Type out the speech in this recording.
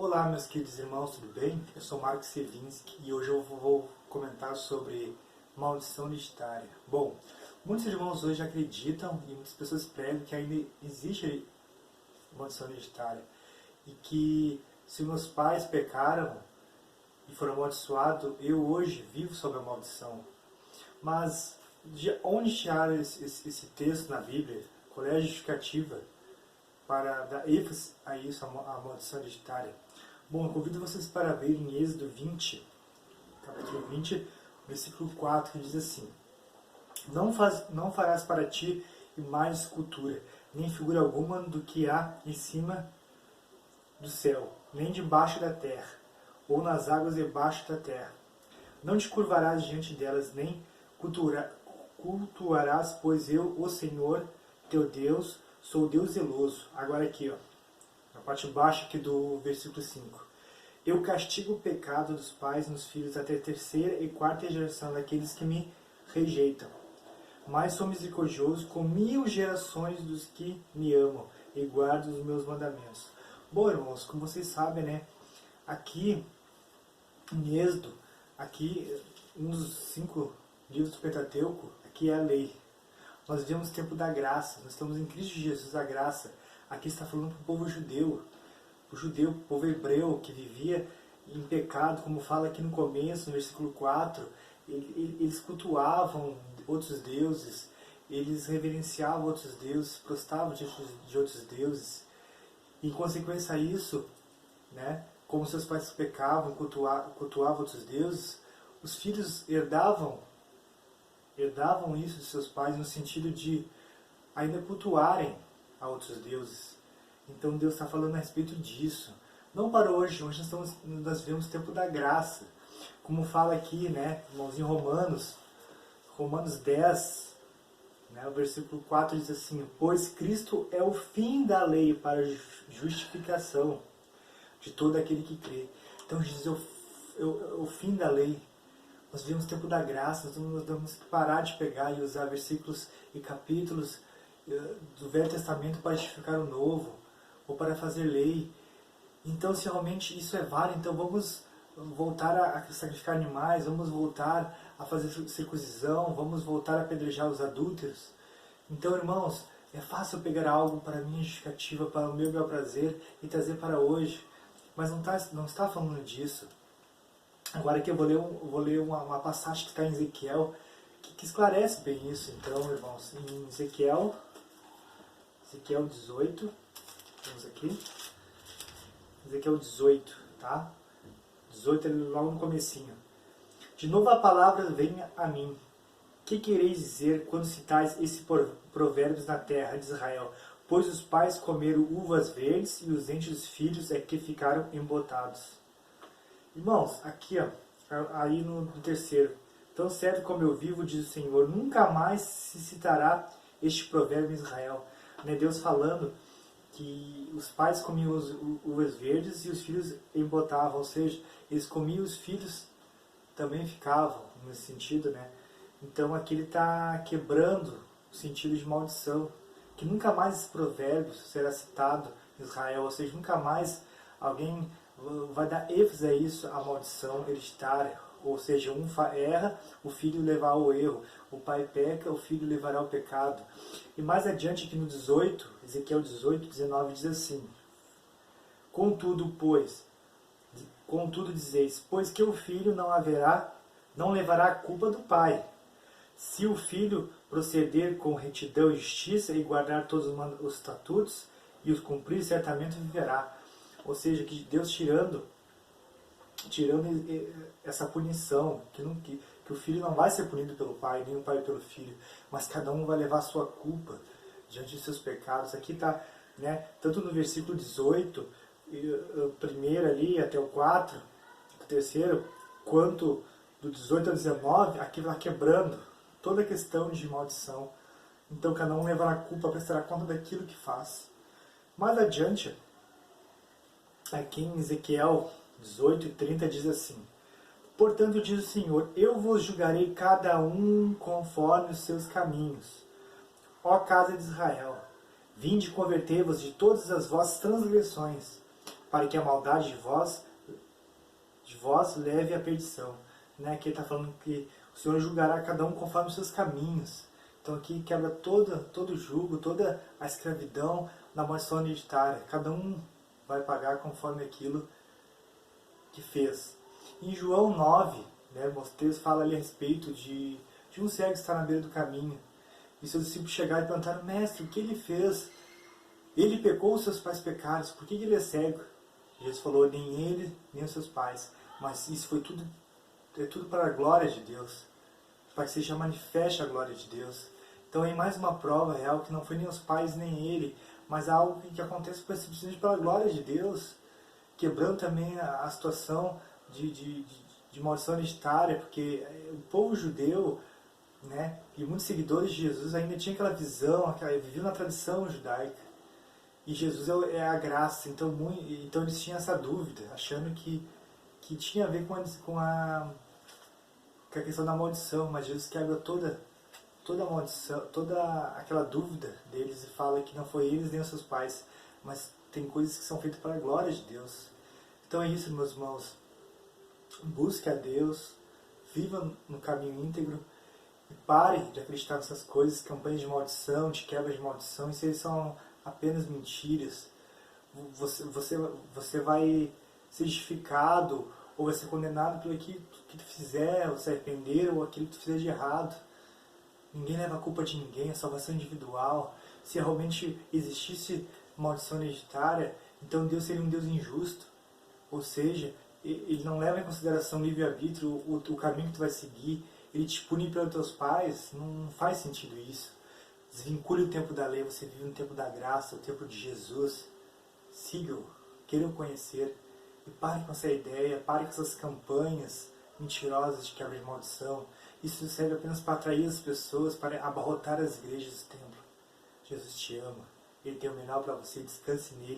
Olá, meus queridos irmãos, tudo bem? Eu sou Marcos Sevinski e hoje eu vou comentar sobre maldição hereditária. Bom, muitos irmãos hoje acreditam e muitas pessoas pregam que ainda existe maldição hereditária e que se meus pais pecaram e foram amaldiçoados, eu hoje vivo sob a maldição. Mas de onde tirar esse texto na Bíblia? Qual é a justificativa para dar ênfase a isso, a maldição hereditária? Bom, eu convido vocês para ver em Êxodo 20, capítulo 20, versículo 4, que diz assim: Não farás para ti imagem de escultura, nem figura alguma do que há em cima do céu, nem debaixo da terra, ou nas águas debaixo da terra. Não te curvarás diante delas, nem cultuarás, pois eu, o Senhor, teu Deus, sou Deus zeloso. Agora aqui, na parte baixa aqui do versículo 5. Eu castigo o pecado dos pais nos filhos até a terceira e quarta geração daqueles que me rejeitam. Mas sou misericordioso com 1000 gerações dos que me amam e guardam os meus mandamentos. Bom, irmãos, como vocês sabem, né? Aqui, em Êxodo, aqui, um dos 5 livros do Pentateuco, aqui é a lei. Nós vivemos o tempo da graça, nós estamos em Cristo Jesus, a graça. Aqui está falando para o povo judeu, o povo hebreu que vivia em pecado, como fala aqui no começo, no versículo 4, eles cultuavam outros deuses, eles reverenciavam outros deuses, prostravam de outros deuses. Em consequência a isso, né, como seus pais pecavam, cultuavam outros deuses, os filhos herdavam isso de seus pais no sentido de ainda cultuarem a outros deuses. Então Deus está falando a respeito disso. Não para hoje nós vivemos o tempo da graça. Como fala aqui, né, irmãos, em Romanos 10, né, o versículo 4 diz assim: Pois Cristo é o fim da lei para a justificação de todo aquele que crê. Então Jesus é o fim da lei. Nós vivemos o tempo da graça, nós temos que parar de pegar e usar versículos e capítulos do Velho Testamento para justificar o Novo, ou para fazer lei. Então, se realmente isso é válido, então vamos voltar a sacrificar animais, vamos voltar a fazer circuncisão, vamos voltar a apedrejar os adúlteros. Então, irmãos, é fácil pegar algo para a minha justificativa, para o meu bel prazer e trazer para hoje, mas não está falando disso. Agora aqui eu vou ler uma passagem que está em Ezequiel, que esclarece bem isso. Então, irmãos, em Ezequiel 18, vamos aqui, Ezequiel 18, tá? 18 é logo no comecinho. De novo a palavra vem a mim. Que quereis dizer quando citais esse provérbios na terra de Israel? Pois os pais comeram uvas verdes e os dentes dos filhos é que ficaram embotados. Irmãos, aqui, aí no terceiro. Tão certo como eu vivo, diz o Senhor, nunca mais se citará este provérbio em Israel. Né, Deus falando que os pais comiam uvas verdes e os filhos embotavam, ou seja, eles comiam, os filhos também ficavam, nesse sentido, né? Então aqui ele está quebrando o sentido de maldição, que nunca mais esse provérbio será citado em Israel, ou seja, nunca mais alguém vai dar ênfase a isso, a maldição hereditária. Ou seja, um erra, o filho levará ao erro. O pai peca, o filho levará ao pecado. E mais adiante aqui no 18, Ezequiel 18, 19, diz assim: Contudo dizeis, pois que o filho não levará a culpa do pai. Se o filho proceder com retidão e justiça e guardar todos os estatutos e os cumprir, certamente viverá. Ou seja, que Deus tirando essa punição, que o filho não vai ser punido pelo pai, nem o pai pelo filho, mas cada um vai levar a sua culpa diante de seus pecados. Aqui está, né, tanto no versículo 18, o primeiro ali até o 4, o terceiro, quanto do 18 ao 19, aqui vai quebrando toda a questão de maldição. Então cada um levará a culpa, prestará conta daquilo que faz. Mais adiante, aqui em Ezequiel 18 e 30 diz assim: Portanto, diz o Senhor, eu vos julgarei cada um conforme os seus caminhos. Ó casa de Israel, vinde converter-vos de todas as vossas transgressões, para que a maldade de vós leve à perdição. Né? Aqui ele está falando que o Senhor julgará cada um conforme os seus caminhos. Então aqui quebra todo o jugo, toda a escravidão da maldição hereditária. Cada um vai pagar conforme aquilo que fez. Em João 9, né, o texto fala ali a respeito de um cego que está na beira do caminho. E seus discípulos chegaram e perguntaram: Mestre, o que ele fez? Ele pecou, os seus pais pecaram, por que ele é cego? Jesus falou: nem ele, nem os seus pais. Mas isso foi tudo, é tudo para a glória de Deus, para que seja manifeste a glória de Deus. Então é mais uma prova real que não foi nem os pais nem ele, mas algo que acontece simplesmente pela glória de Deus, quebrando também a situação de maldição hereditária, porque o povo judeu, né, e muitos seguidores de Jesus ainda tinham aquela visão, viviam na tradição judaica. E Jesus é a graça, então eles tinham essa dúvida, achando que tinha a ver com a questão da maldição, mas Jesus quebra toda a maldição, toda aquela dúvida deles e fala que não foi eles nem os seus pais, mas tem coisas que são feitas para a glória de Deus. Então é isso, meus irmãos. Busque a Deus, viva no caminho íntegro e pare de acreditar nessas coisas, campanhas de maldição, de quebra de maldição. Isso aí são apenas mentiras. Você vai ser justificado ou vai ser condenado pelo que tu fizer, ou se arrepender, ou aquilo que tu fizer de errado. Ninguém leva a culpa de ninguém, a salvação individual. Se realmente existisse maldição hereditária, então Deus seria um Deus injusto. Ou seja, Ele não leva em consideração o livre-arbítrio, o caminho que tu vai seguir. Ele te pune pelos teus pais. Não faz sentido isso. Desvincule o tempo da lei, você vive no tempo da graça, o tempo de Jesus. Siga-o, queira o conhecer. E pare com essa ideia, pare com essas campanhas mentirosas de quebra de maldição. Isso serve apenas para atrair as pessoas, para abarrotar as igrejas do templo. Jesus te ama. Ele tem o melhor para você, descanse nele.